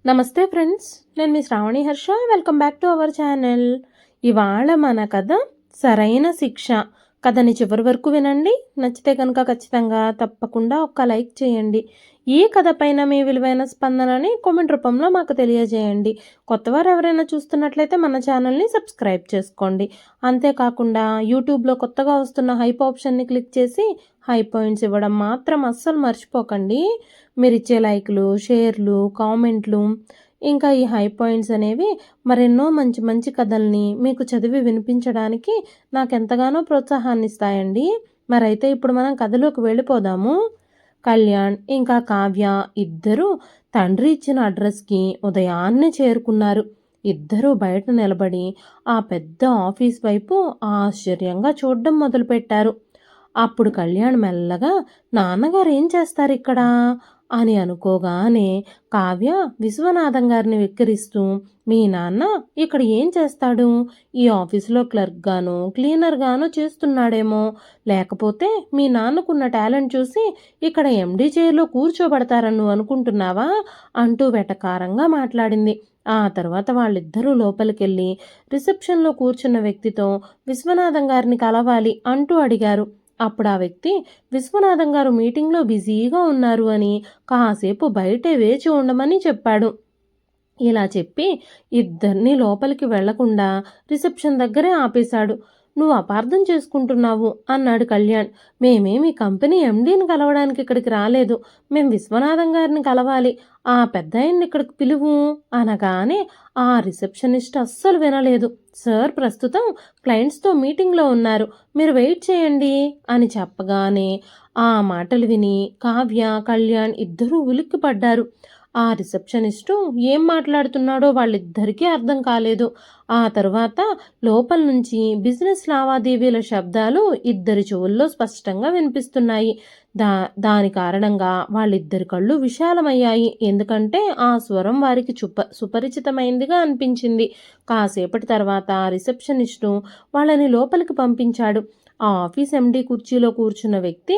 నమస్తే ఫ్రెండ్స్, నేను మీ Sravani Harsha. Welcome back to our channel. ఇవాళ మన కథ సరైన శిక్ష. కథని చివరి వరకు వినండి. నచ్చితే కనుక ఖచ్చితంగా తప్పకుండా ఒక్క లైక్ చేయండి. ఈ కథ పైన మీ విలువైన స్పందనని కామెంట్ రూపంలో మాకు తెలియజేయండి. కొత్తవారు ఎవరైనా చూస్తున్నట్లయితే మన ఛానల్ని సబ్స్క్రైబ్ చేసుకోండి. అంతేకాకుండా యూట్యూబ్లో కొత్తగా వస్తున్న హైప్ ఆప్షన్ని క్లిక్ చేసి హై పాయింట్స్ ఇవ్వడం మాత్రం అస్సలు మర్చిపోకండి. మీరిచ్చే లైక్లు, షేర్లు, కామెంట్లు, ఇంకా ఈ హై పాయింట్స్ అనేవి మరెన్నో మంచి మంచి కథల్ని మీకు చదివి వినిపించడానికి నాకెంతగానో ప్రోత్సాహాన్ని ఇస్తాయండి. మరైతే ఇప్పుడు మనం కథలోకి వెళ్ళిపోదాము. కళ్యాణ్ ఇంకా కావ్య ఇద్దరూ తండ్రి ఇచ్చిన అడ్రస్కి ఉదయాన్నే చేరుకున్నారు. ఇద్దరూ బయట నిలబడి ఆ పెద్ద ఆఫీస్ వైపు ఆశ్చర్యంగా చూడడం మొదలుపెట్టారు. అప్పుడు కళ్యాణ్ మెల్లగా నాన్నగారు ఏం చేస్తారు ఇక్కడ అని అనుకోగానే కావ్య విశ్వనాథం గారిని వెక్కిరిస్తూ, మీ నాన్న ఇక్కడ ఏం చేస్తాడు? ఈ ఆఫీసులో క్లర్క్ గాను క్లీనర్ గాను చేస్తున్నాడేమో, లేకపోతే మీ నాన్నకున్న టాలెంట్ చూసి ఇక్కడ ఎండీ చైర్లో కూర్చోబడతారని నువ్వు అనుకుంటున్నావా అంటూ వెటకారంగా మాట్లాడింది. ఆ తర్వాత వాళ్ళిద్దరూ లోపలికెళ్ళి రిసెప్షన్లో కూర్చున్న వ్యక్తితో విశ్వనాథం గారిని కలవాలి అంటూ అడిగారు. అప్పుడు ఆ వ్యక్తి విశ్వనాథం గారు మీటింగ్లో బిజీగా ఉన్నారు అని కాసేపు బయటే వేచి ఉండమని చెప్పాడు. ఇలా చెప్పి ఇద్దరిని లోపలికి వెళ్లకుండా రిసెప్షన్ దగ్గరే ఆపేశాడు. నువ్వు అపార్థం చేసుకుంటున్నావు అన్నాడు కళ్యాణ్. మేమేమి కంపెనీ ఎండీని కలవడానికి ఇక్కడికి రాలేదు. మేం విశ్వనాథం గారిని కలవాలి. ఆ పెద్దాయన్ని ఇక్కడికి పిలువు అనగానే ఆ రిసెప్షనిస్ట్ అస్సలు వినలేదు. సార్ ప్రస్తుతం క్లయింట్స్తో మీటింగ్లో ఉన్నారు, మీరు వెయిట్ చేయండి అని చెప్పగానే ఆ మాటలు విని కావ్య, కళ్యాణ్ ఇద్దరూ ఉలిక్కిపడ్డారు. ఆ రిసెప్షనిస్టు ఏం మాట్లాడుతున్నాడో వాళ్ళిద్దరికీ అర్థం కాలేదు. ఆ తరువాత లోపల నుంచి బిజినెస్ లావాదేవీల శబ్దాలు ఇద్దరి చెవుల్లో స్పష్టంగా వినిపిస్తున్నాయి. దాని కారణంగా వాళ్ళిద్దరి కళ్ళు విశాలమయ్యాయి. ఎందుకంటే ఆ స్వరం వారికి సుపరిచితమైందిగా అనిపించింది. కాసేపటి తర్వాత రిసెప్షనిస్టు వాళ్ళని లోపలికి పంపించాడు. ఆ ఆఫీస్ ఎండీ కుర్చీలో కూర్చున్న వ్యక్తి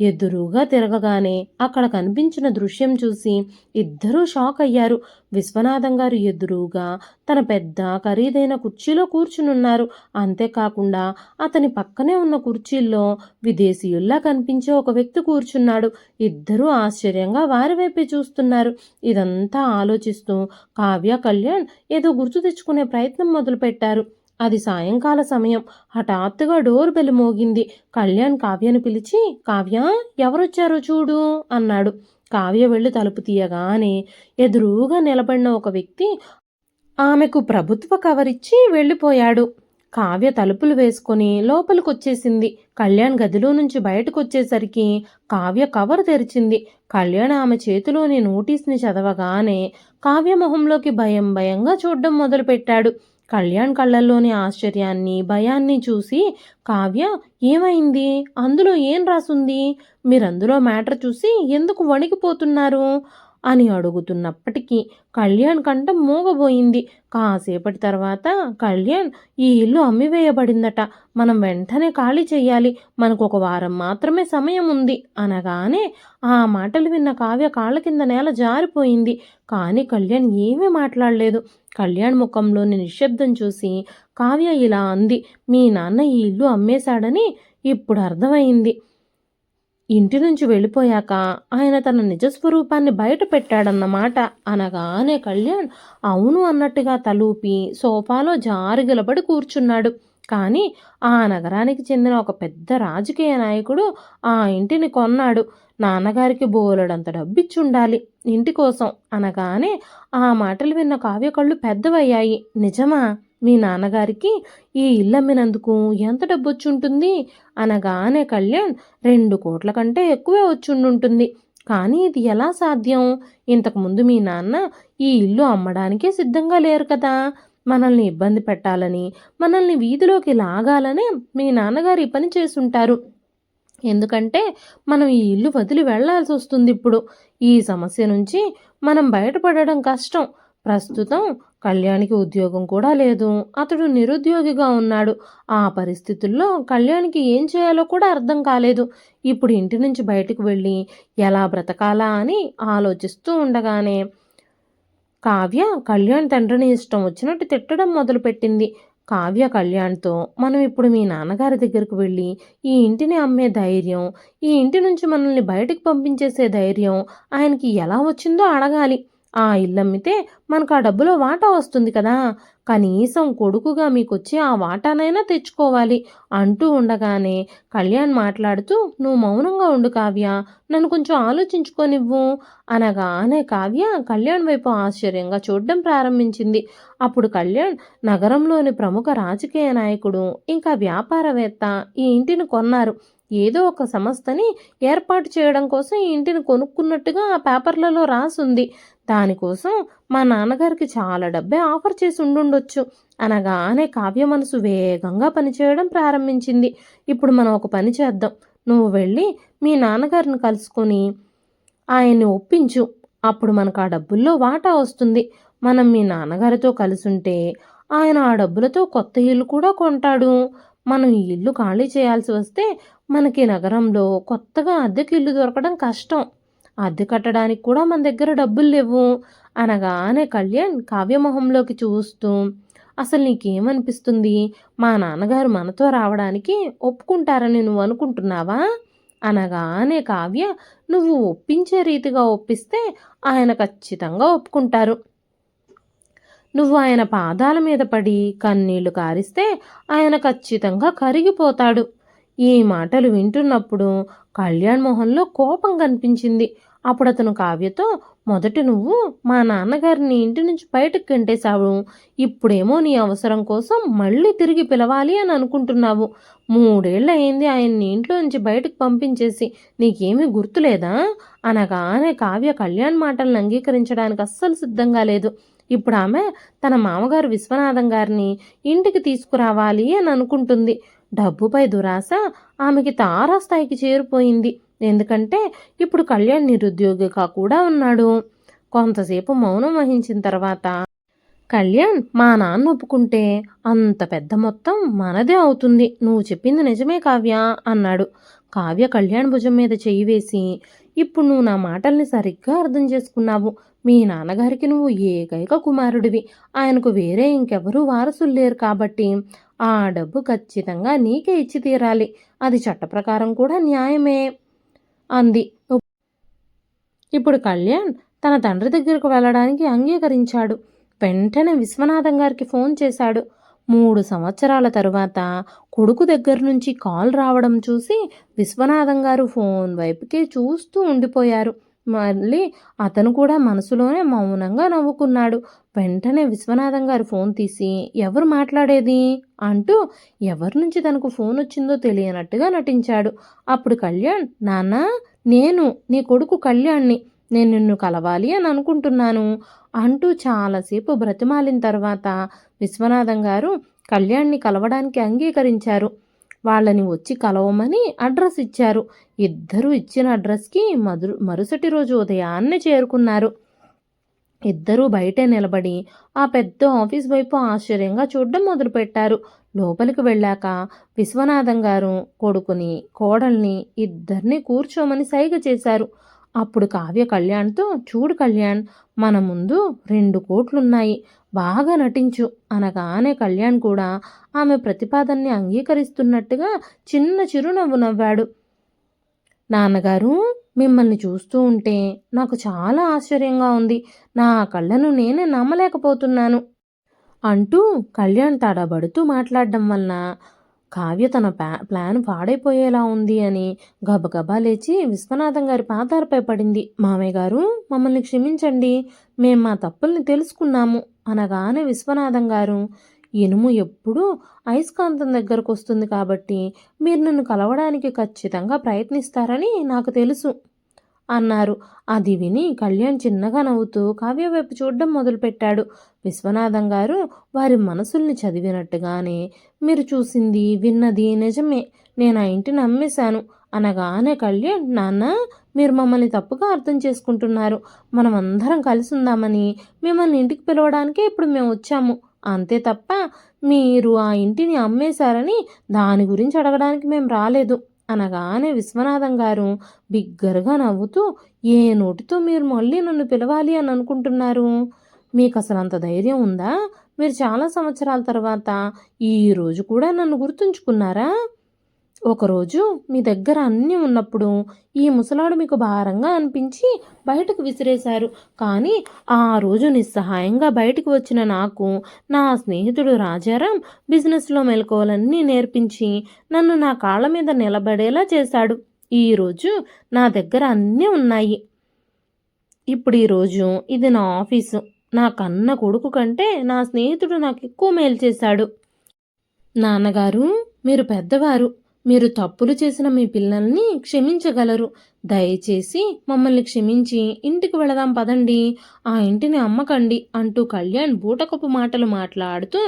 ఎదురుగా తిరగగానే అక్కడ కనిపించిన దృశ్యం చూసి ఇద్దరూ షాక్ అయ్యారు. విశ్వనాథం గారు ఎదురుగా తన పెద్ద ఖరీదైన కుర్చీలో కూర్చునున్నారు. అంతేకాకుండా అతని పక్కనే ఉన్న కుర్చీల్లో విదేశీయుల్లా కనిపించే ఒక వ్యక్తి కూర్చున్నాడు. ఇద్దరూ ఆశ్చర్యంగా వారి వైపే చూస్తున్నారు. ఇదంతా ఆలోచిస్తూ కావ్య, కళ్యాణ్ ఏదో గుర్తు తెచ్చుకునే ప్రయత్నం మొదలుపెట్టారు. అది సాయంకాల సమయం. హఠాత్తుగా డోర్ బెల్ మోగింది. కళ్యాణ్ కావ్యను పిలిచి, కావ్య, ఎవరొచ్చారో చూడు అన్నాడు. కావ్య వెళ్ళి తలుపు తీయగానే ఎదురుగా నిలబడిన ఒక వ్యక్తి ఆమెకు ప్రభుత్వ కవరిచ్చి వెళ్ళిపోయాడు. కావ్య తలుపులు వేసుకొని లోపలికొచ్చేసింది. కళ్యాణ్ గదిలో నుంచి బయటకొచ్చేసరికి కావ్య కవర్ తెరిచింది. కళ్యాణ్ ఆమె చేతిలోని నోటీస్ని చదవగానే కావ్య మొహంలోకి భయం భయంగా చూడడం మొదలుపెట్టాడు. కళ్యాణ్ కళ్ళల్లోని ఆశ్చర్యాన్ని, భయాన్ని చూసి కావ్య, ఏమైంది? అందులో ఏం రాసుంది? మీరందులో మ్యాటర్ చూసి ఎందుకు వణికిపోతున్నారు అని అడుగుతున్నప్పటికీ కళ్యాణ్ కంఠం మూగబోయింది. కాసేపటి తర్వాత కళ్యాణ్, ఈ ఇల్లు అమ్మివేయబడిందట, మనం వెంటనే ఖాళీ చెయ్యాలి, మనకు ఒక వారం మాత్రమే సమయం ఉంది అనగానే ఆ మాటలు విన్న కావ్య కాళ్ళ కింద నేల జారిపోయింది. కానీ కళ్యాణ్ ఏమీ మాట్లాడలేదు. కళ్యాణ్ ముఖంలోని నిశ్శబ్దం చూసి కావ్య ఇలా అంది, మీ నాన్న ఈ ఇల్లు అమ్మేశాడని ఇప్పుడు అర్థమైంది. ఇంటి నుంచి వెళ్ళిపోయాక ఆయన తన నిజస్వరూపాన్ని బయట పెట్టాడన్నమాట అనగానే కళ్యాణ్ అవును అన్నట్టుగా తలూపి సోఫాలో జారిగలబడి కూర్చున్నాడు. కానీ ఆ నగరానికి చెందిన ఒక పెద్ద రాజకీయ నాయకుడు ఆ ఇంటిని కొన్నాడు. నాన్నగారికి బోలెడంత డబ్బిచ్చుండాలి ఇంటి కోసం అనగానే ఆ మాటలు విన్న కావ్య కళ్ళు పెద్దవయ్యాయి. నిజమా? మీ నాన్నగారికి ఈ ఇల్లమ్మినందుకు ఎంత డబ్బు వచ్చుంటుంది అనగానే కళ్యాణ్ 2 కోట్ల కంటే ఎక్కువే వచ్చుండుంటుంది. కానీ ఇది ఎలా సాధ్యం? ఇంతకుముందు మీ నాన్న ఈ ఇల్లు అమ్మడానికే సిద్ధంగా లేరు కదా. మనల్ని ఇబ్బంది పెట్టాలని, మనల్ని వీధిలోకి లాగాలనే మీ నాన్నగారు ఈ పని చేసుంటారు. ఎందుకంటే మనం ఈ ఇల్లు వదిలి వెళ్లాల్సి వస్తుంది. ఇప్పుడు ఈ సమస్య నుంచి మనం బయటపడడం కష్టం. ప్రస్తుతం కళ్యాణ్కి ఉద్యోగం కూడా లేదు, అతడు నిరుద్యోగిగా ఉన్నాడు. ఆ పరిస్థితుల్లో కళ్యాణ్కి ఏం చేయాలో కూడా అర్థం కాలేదు. ఇప్పుడు ఇంటి నుంచి బయటకు వెళ్ళి ఎలా బ్రతకాలా అని ఆలోచిస్తూ ఉండగానే కావ్య కళ్యాణ్ తండ్రిని ఇష్టం వచ్చినట్టు తిట్టడం మొదలుపెట్టింది. కావ్య కళ్యాణ్తో, మనం ఇప్పుడు మీ నాన్నగారి దగ్గరకు వెళ్ళి ఈ ఇంటిని అమ్మే ధైర్యం, ఈ ఇంటి నుంచి మనల్ని బయటికి పంపించేసే ధైర్యం ఆయనకి ఎలా వచ్చిందో అడగాలి. ఆ ఇల్లమ్మితే మనకు ఆ డబ్బులో వాటా వస్తుంది కదా, కనీసం కొడుకుగా మీకొచ్చి ఆ వాటానైనా తెచ్చుకోవాలి అంటూ ఉండగానే కళ్యాణ్ మాట్లాడుతూ, నువ్వు మౌనంగా ఉండు కావ్య, నన్ను కొంచెం ఆలోచించుకోనివ్వు అనగానే కావ్య కళ్యాణ్ వైపు ఆశ్చర్యంగా చూడడం ప్రారంభించింది. అప్పుడు కళ్యాణ్ నగరంలోని ప్రముఖ రాజకీయ నాయకుడు ఇంకా వ్యాపారవేత్త ఈ ఇంటిని కొన్నారు. ఏదో ఒక సంస్థని ఏర్పాటు చేయడం కోసం ఈ ఇంటిని కొనుక్కున్నట్టుగా ఆ పేపర్లలో రాసుంది. దానికోసం మా నాన్నగారికి చాలా డబ్బే ఆఫర్ చేసి ఉండుండొచ్చు అనగానే కావ్య మనసు వేగంగా పనిచేయడం ప్రారంభించింది. ఇప్పుడు మనం ఒక పని చేద్దాం. నువ్వు వెళ్ళి మీ నాన్నగారిని కలుసుకొని ఆయన్ని ఒప్పించు. అప్పుడు మనకు ఆ డబ్బుల్లో వాటా వస్తుంది. మనం మీ నాన్నగారితో కలిసుంటే ఆయన ఆ డబ్బులతో కొత్త ఇల్లు కూడా కొంటాడు. మనం ఈ ఇల్లు ఖాళీ చేయాల్సి వస్తే మనకి నగరంలో కొత్తగా అద్దెకి ఇల్లు దొరకడం కష్టం. అద్దె కట్టడానికి కూడా మన దగ్గర డబ్బులు లేవు అనగానే కళ్యాణ్ కావ్యమొహంలోకి చూస్తూ, అసలు నీకేమనిపిస్తుంది? మా నాన్నగారు మనతో రావడానికి ఒప్పుకుంటారని నువ్వు అనుకుంటున్నావా అనగానే కావ్య, నువ్వు ఒప్పించే రీతిగా ఒప్పిస్తే ఆయన ఖచ్చితంగా ఒప్పుకుంటారు. నువ్వు ఆయన పాదాల మీద పడి కన్నీళ్లు కారిస్తే ఆయన ఖచ్చితంగా కరిగిపోతాడు. ఈ మాటలు వింటున్నప్పుడు కళ్యాణ్ మొహంలో కోపం కనిపించింది. అప్పుడు అతను కావ్యతో, మొదట నువ్వు మా నాన్నగారిని ఇంటి నుంచి బయటకు గంటేశావు, ఇప్పుడేమో నీ అవసరం కోసం మళ్ళీ తిరిగి పిలవాలి అని అనుకుంటున్నావు. 3 ఏళ్ళు అయింది ఆయన్ని ఇంట్లో నుంచి బయటకు పంపించేసి, నీకేమీ గుర్తులేదా అనగానే కావ్య కళ్యాణ్ మాటలను అంగీకరించడానికి అస్సలు సిద్ధంగా లేదు. ఇప్పుడు ఆమె తన మామగారు విశ్వనాథం గారిని ఇంటికి తీసుకురావాలి అని అనుకుంటుంది. డబ్బుపై దురాశ ఆమెకి తారాస్థాయికి చేరిపోయింది. ఎందుకంటే ఇప్పుడు కళ్యాణ్ నిరుద్యోగిగా కూడా ఉన్నాడు. కొంతసేపు మౌనం వహించిన తర్వాత, కళ్యాణ్, మా నాన్న ఒప్పుకుంటే అంత పెద్ద మొత్తం మనదే అవుతుంది. నువ్వు చెప్పింది నిజమే కావ్య అన్నాడు. కావ్య కళ్యాణ్ భుజం మీద చెయ్యి వేసి, ఇప్పుడు నువ్వు నా మాటల్ని సరిగ్గా అర్థం చేసుకున్నావు. మీ నాన్నగారికి నువ్వు ఏకైక కుమారుడివి. ఆయనకు వేరే ఇంకెవరూ వారసులు లేరు కాబట్టి ఆ డబ్బు ఖచ్చితంగా నీకే ఇచ్చి తీరాలి. అది చట్ట ప్రకారం కూడా న్యాయమే అంది. ఇప్పుడు కళ్యాణ్ తన తండ్రి దగ్గరకు వెళ్ళడానికి అంగీకరించాడు. వెంటనే విశ్వనాథం గారికి ఫోన్ చేశాడు. 3 సంవత్సరాల తరువాత కొడుకు దగ్గర నుంచి కాల్ రావడం చూసి విశ్వనాథం గారు ఫోన్ వైపుకే చూస్తూ ఉండిపోయారు. మళ్ళీ అతను కూడా మనసులోనే మౌనంగా నవ్వుకున్నాడు. వెంటనే విశ్వనాథం గారు ఫోన్ తీసి, ఎవరు మాట్లాడేది అంటూ ఎవరి నుంచి తనకు ఫోన్ వచ్చిందో తెలియనట్టుగా నటించాడు. అప్పుడు కళ్యాణ్, నాన్నా, నేను నీ కొడుకు కళ్యాణ్ని, నేను నిన్ను కలవాలి అని అనుకుంటున్నాను అంటూ చాలాసేపు బ్రతిమాలిన తర్వాత విశ్వనాథం గారు కళ్యాణ్ని కలవడానికి అంగీకరించారు. వాళ్ళని వచ్చి కలవమని అడ్రస్ ఇచ్చారు. ఇద్దరూ ఇచ్చిన అడ్రస్కి మరుసటి రోజు ఉదయాన్నే చేరుకున్నారు. ఇద్దరూ బయటే నిలబడి ఆ పెద్ద ఆఫీస్ వైపు ఆశ్చర్యంగా చూడడం మొదలుపెట్టారు. లోపలికి వెళ్ళాక విశ్వనాథం గారు కొడుకుని, కోడల్ని ఇద్దరిని కూర్చోమని సైగ చేశారు. అప్పుడు కావ్య కళ్యాణ్తో, చూడు కళ్యాణ్, మన ముందు 2 కోట్లున్నాయి, బాగా నటించు అనగానే కళ్యాణ్ కూడా ఆమె ప్రతిపాదనని అంగీకరిస్తున్నట్టుగా చిన్న చిరునవ్వు నవ్వాడు. నాన్నగారు, మిమ్మల్ని చూస్తూ ఉంటే నాకు చాలా ఆశ్చర్యంగా ఉంది. నా కళ్ళను నేనే నమ్మలేకపోతున్నాను అంటూ కళ్యాణ్ తడబడుతూ మాట్లాడడం వలన కావ్య తన ప్లాన్ పాడైపోయేలా ఉంది అని గబగబా లేచి విశ్వనాథం గారి పాదాలపై పడింది. మామయ్య గారు, మమ్మల్ని క్షమించండి, మేం మా తప్పుల్ని తెలుసుకున్నాము అనగానే విశ్వనాథం గారు, ఇనుము ఎప్పుడూ అయస్కాంతం దగ్గరకు వస్తుంది కాబట్టి మీరు నన్ను కలవడానికి ఖచ్చితంగా ప్రయత్నిస్తారని నాకు తెలుసు అన్నారు. అది విని కళ్యాణ్ చిన్నగా నవ్వుతూ కావ్య వైపు చూడడం మొదలుపెట్టాడు. విశ్వనాథం గారు వారి మనసుల్ని చదివినట్టుగానే, మీరు చూసింది విన్నది నిజమే, నేను ఆ ఇంటిని అమ్మేశాను అనగానే కళ్యాణ్, నాన్న, మీరు మమ్మల్ని తప్పుగా అర్థం చేసుకుంటున్నారు. మనం అందరం కలిసి ఉందామని మిమ్మల్ని ఇంటికి పిలవడానికే ఇప్పుడు మేము వచ్చాము, అంతే తప్ప మీరు ఆ ఇంటిని అమ్మేశారని దాని గురించి అడగడానికి మేము రాలేదు అనగానే విశ్వనాథం గారు బిగ్గరగా నవ్వుతూ, ఏ నోటితో మీరు మళ్ళీ నన్ను పిలవాలి అని అనుకుంటున్నారు? మీకసలు అంత ధైర్యం ఉందా? మీరు చాలా సంవత్సరాల తర్వాత ఈరోజు కూడా నన్ను గుర్తుంచుకున్నారా? ఒకరోజు మీ దగ్గర అన్నీ ఉన్నప్పుడు ఈ ముసలాడు మీకు భారంగా అనిపించి బయటకు విసిరేశారు. కానీ ఆ రోజు నిస్సహాయంగా బయటకు వచ్చిన నాకు నా స్నేహితుడు రాజారాం బిజినెస్లో మెలకువలన్నీ నేర్పించి నన్ను నా కాళ్ళ మీద నిలబడేలా చేశాడు. ఈరోజు నా దగ్గర అన్నీ ఉన్నాయి. ఇప్పుడు ఈరోజు ఇది నా ఆఫీసు. నా కన్న కొడుకు కంటే నా స్నేహితుడు నాకు ఎక్కువ మేలు చేశాడు. నాన్నగారు, మీరు పెద్దవారు. మీరు తప్పులు చేసిన మీ పిల్లల్ని క్షమించగలరు. దయచేసి మమ్మల్ని క్షమించి ఇంటికి వెళదాం పదండి. ఆ ఇంటిని అమ్మకండి అంటూ కళ్యాణ్ బూటకపు మాటలు మాట్లాడుతూ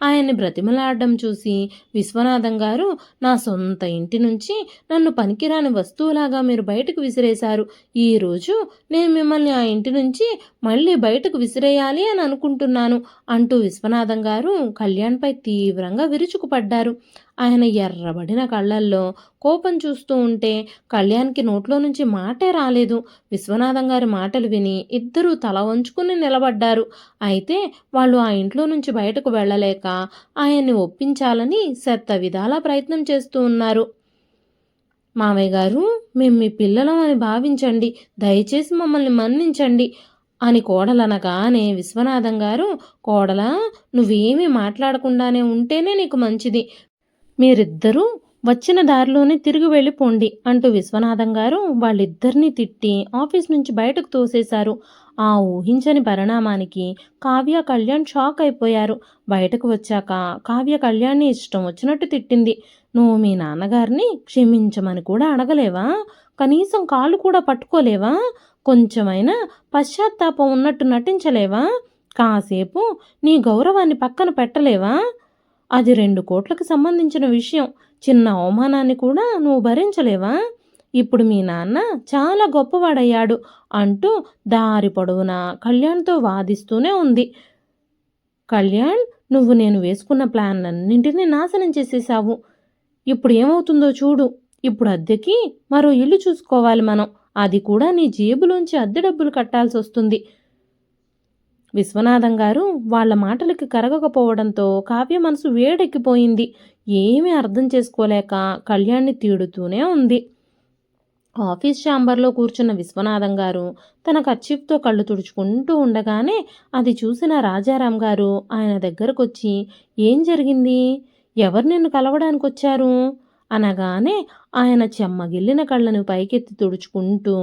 ఆయన్ని బ్రతిమలాడడం చూసి విశ్వనాథం గారు, నా సొంత ఇంటి నుంచి నన్ను పనికిరాని వస్తువులాగా మీరు బయటకు విసిరేశారు. ఈరోజు నేను మిమ్మల్ని ఆ ఇంటి నుంచి మళ్ళీ బయటకు విసిరేయాలి అని అనుకుంటున్నాను అంటూ విశ్వనాథం గారు కళ్యాణ్పై తీవ్రంగా విరుచుకుపడ్డారు. ఆయన ఎర్రబడిన కళ్ళల్లో కోపం చూస్తూ ఉంటే కళ్యాణ్కి నోట్లో నుంచి మాటే రాలేదు. విశ్వనాథం గారి మాటలు విని ఇద్దరూ తల వంచుకుని నిలబడ్డారు. అయితే వాళ్ళు ఆ ఇంట్లో నుంచి బయటకు వెళ్ళలేక ఆయన్ని ఒప్పించాలని శత విధాలా ప్రయత్నం చేస్తూ ఉన్నారు. మావయ్య గారు, మేము మీ పిల్లలం అని భావించండి. దయచేసి మమ్మల్ని మన్నించండి అని కోడలనగానే విశ్వనాథం గారు, కోడలా, నువ్వేమీ మాట్లాడకుండానే ఉంటేనే నీకు మంచిది. మీరిద్దరూ వచ్చిన దారిలోనే తిరిగి వెళ్ళిపోండి అంటూ విశ్వనాథం గారు వాళ్ళిద్దరినీ తిట్టి ఆఫీస్ నుంచి బయటకు తోసేశారు. ఆ ఊహించని పరిణామానికి కావ్య, కళ్యాణ్ షాక్ అయిపోయారు. బయటకు వచ్చాక కావ్య కళ్యాణ్ని ఇష్టం వచ్చినట్టు తిట్టింది. నువ్వు మీ నాన్నగారిని క్షమించమని కూడా అడగలేవా? కనీసం కాళ్ళు కూడా పట్టుకోలేవా? కొంచెమైనా పశ్చాత్తాపం ఉన్నట్టు నటించలేవా? కాసేపు నీ గౌరవాన్ని పక్కన పెట్టలేవా? అది 2 కోట్లకు సంబంధించిన విషయం. చిన్న అవమానాన్ని కూడా నువ్వు భరించలేవా? ఇప్పుడు మీ నాన్న చాలా గొప్పవాడయ్యాడు అంటూ దారి పొడవునా కళ్యాణ్తో వాదిస్తూనే ఉంది. కళ్యాణ్, నువ్వు నేను వేసుకున్న ప్లాన్లన్నింటినీ నాశనం చేసేశావు. ఇప్పుడు ఏమవుతుందో చూడు. ఇప్పుడు అద్దెకి మరో ఇల్లు చూసుకోవాలి మనం. అది కూడా నీ జేబులోంచి అద్దె డబ్బులు కట్టాల్సి వస్తుంది. విశ్వనాథం గారు వాళ్ళ మాటలకి కరగకపోవడంతో కావ్య మనసు వేడెక్కిపోయింది. ఏమీ అర్థం చేసుకోలేక కళ్యాణ్ని తీడుతూనే ఉంది. ఆఫీస్ ఛాంబర్లో కూర్చున్న విశ్వనాథం గారు తన కర్చీఫ్తో కళ్ళు తుడుచుకుంటూ ఉండగానే అది చూసిన రాజారాం గారు ఆయన దగ్గరకొచ్చి, ఏం జరిగింది? ఎవరు నిన్ను కలవడానికి వచ్చారు అనగానే ఆయన చెమ్మగిల్లిన కళ్ళను పైకెత్తి తుడుచుకుంటూ,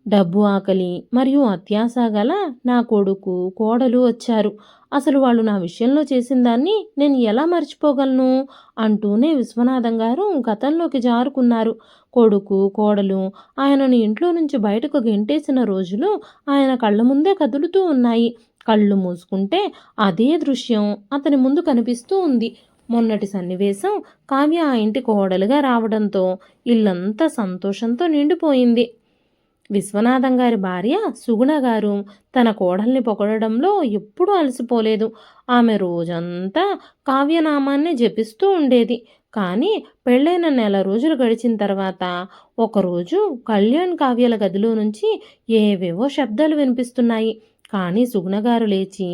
డబ్బు ఆకలి మరియు అత్యాశ గల నా కొడుకు, కోడలు వచ్చారు. అసలు వాళ్ళు నా విషయంలో చేసిన దాన్ని నేను ఎలా మర్చిపోగలను అంటూనే విశ్వనాథం గారు గతంలోకి జారుకున్నారు. కొడుకు, కోడలు ఆయనను ఇంట్లో నుంచి బయటకు గెంటేసిన రోజులు ఆయన కళ్ళ ముందే కదులుతూ ఉన్నాయి. కళ్ళు మూసుకుంటే అదే దృశ్యం అతని ముందు కనిపిస్తూ ఉంది. మొన్నటి సన్నివేశం కావ్య ఆ ఇంటి కోడలుగా రావడంతో ఇల్లంతా సంతోషంతో నిండిపోయింది. విశ్వనాథం గారి భార్య సుగుణ గారు తన కోడల్ని పొగడడంలో ఎప్పుడూ అలసిపోలేదు. ఆమె రోజంతా కావ్యనామాన్నే జపిస్తూ ఉండేది. కానీ పెళ్ళైన నెల రోజులు గడిచిన తర్వాత ఒకరోజు కళ్యాణ్ కావ్యల గదిలో నుంచి ఏవేవో శబ్దాలు వినిపిస్తున్నాయి. కానీ సుగుణగారు లేచి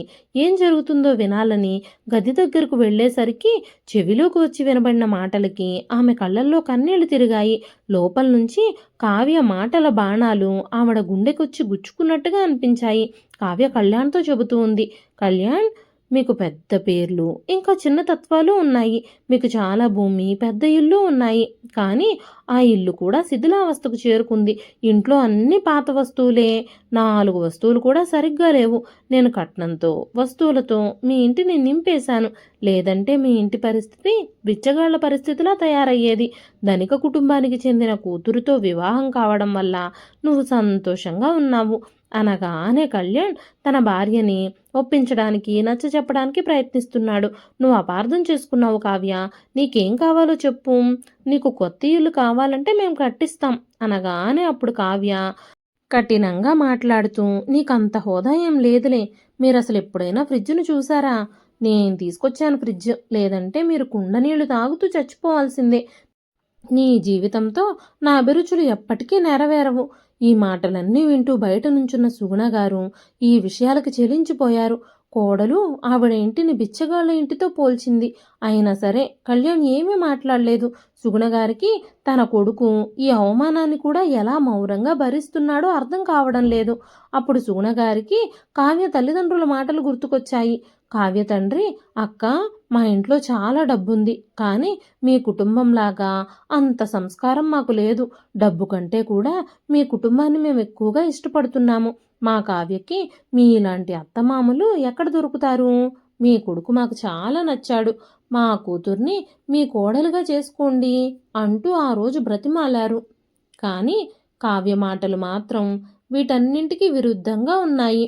ఏం జరుగుతుందో వినాలని గది దగ్గరకు వెళ్ళేసరికి చెవిలోకి వచ్చి వినబడిన మాటలకి ఆమె కళ్ళల్లో కన్నీళ్లు తిరిగాయి. లోపల నుంచి కావ్య మాటల బాణాలు ఆవిడ గుండెకొచ్చి గుచ్చుకున్నట్టుగా అనిపించాయి. కావ్య కళ్యాణ్తో చెబుతూ ఉంది, కళ్యాణ్, మీకు పెద్ద పేర్లు ఇంకా చిన్న తత్వాలు ఉన్నాయి. మీకు చాలా భూమి, పెద్ద ఇల్లు ఉన్నాయి. కానీ ఆ ఇల్లు కూడా శిథిలావస్థకు చేరుకుంది. ఇంట్లో అన్ని పాత వస్తువులే. 4 వస్తువులు కూడా సరిగ్గా లేవు. నేను కట్నంతో, వస్తువులతో మీ ఇంటిని నింపేశాను. లేదంటే మీ ఇంటి పరిస్థితి బిచ్చగాళ్ల పరిస్థితిలా తయారయ్యేది. ధనిక కుటుంబానికి చెందిన కూతురుతో వివాహం కావడం వల్ల నువ్వు సంతోషంగా ఉన్నావు అనగానే కళ్యాణ్ తన భార్యని ఒప్పించడానికి, నచ్చచెప్పడానికి ప్రయత్నిస్తున్నాడు. నువ్వు అపార్థం చేసుకున్నావు కావ్య. నీకేం కావాలో చెప్పు. నీకు కొత్త ఇల్లు కావాలంటే మేము కట్టిస్తాం అనగానే అప్పుడు కావ్య కఠినంగా మాట్లాడుతూ, నీకంత హోదా ఏం లేదులే. మీరు అసలు ఎప్పుడైనా ఫ్రిడ్జ్ను చూసారా? నేను తీసుకొచ్చాను ఫ్రిడ్జ్. లేదంటే మీరు కుండ నీళ్లు తాగుతూ చచ్చిపోవాల్సిందే. నీ జీవితంతో నా అభిరుచులు ఎప్పటికీ నెరవేరవు. ఈ మాటలన్నీ వింటూ బయట నుంచున్న సుగుణ గారు ఈ విషయాలకు చెలించిపోయారు. కోడలు ఆవిడ ఇంటిని బిచ్చగాళ్ళ ఇంటితో పోల్చింది. అయినా సరే కళ్యాణ్ ఏమీ మాట్లాడలేదు. సుగుణ గారికి తన కొడుకు ఈ అవమానాన్ని కూడా ఎలా మౌనంగా భరిస్తున్నాడో అర్థం కావడం లేదు. అప్పుడు సుగుణ గారికి కావ్య తల్లిదండ్రుల మాటలు గుర్తుకొచ్చాయి. కావ్య తండ్రి, అక్క, మా ఇంట్లో చాలా డబ్బుంది, కానీ మీ కుటుంబంలాగా అంత సంస్కారం మాకు లేదు. డబ్బు కంటే కూడా మీ కుటుంబాన్ని మేము ఎక్కువగా ఇష్టపడుతున్నాము. మా కావ్యకి మీ ఇలాంటి అత్తమామలు ఎక్కడ దొరుకుతారు? మీ కొడుకు మాకు చాలా నచ్చాడు. మా కూతుర్ని మీ కోడలుగా చేసుకోండి అంటూ ఆ రోజు బ్రతిమాలారు. కానీ కావ్య మాటలు మాత్రం వీటన్నింటికి విరుద్ధంగా ఉన్నాయి.